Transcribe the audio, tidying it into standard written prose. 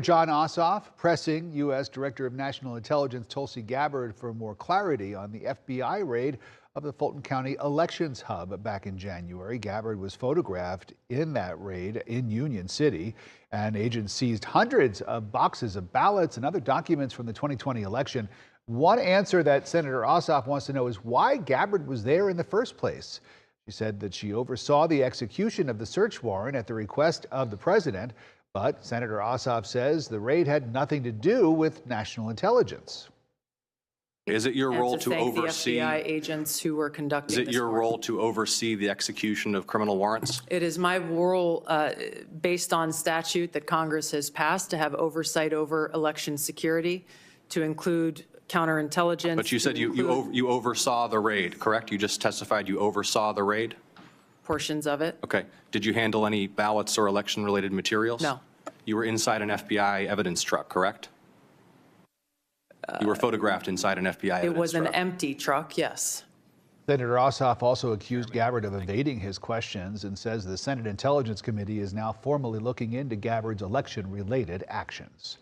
Jon Ossoff pressing U.S. Director of National Intelligence Tulsi Gabbard for more clarity on the FBI raid of the Fulton County Elections Hub back in January. Gabbard was photographed in that raid in Union City, and agents seized hundreds of boxes of ballots and other documents from the 2020 election. One answer that Senator Ossoff wants to know is why Gabbard was there in the first place. She said that she oversaw the execution of the search warrant at the request of the president. But Senator Ossoff says the raid had nothing to do with national intelligence. Is it your role to oversee the FBI agents who were conducting? Is it your role to oversee the execution of criminal warrants? It is my role, based on statute that Congress has passed, to have oversight over election security, to include counterintelligence. But you said you oversaw the raid, correct? You just testified you oversaw the raid? Portions of it. Okay. Did you handle any ballots or election-related materials? No. You were inside an FBI evidence truck, correct? You were photographed inside an FBI evidence truck. It was an empty truck, yes. Senator Ossoff also accused Gabbard of evading his questions and says the Senate Intelligence Committee is now formally looking into Gabbard's election-related actions.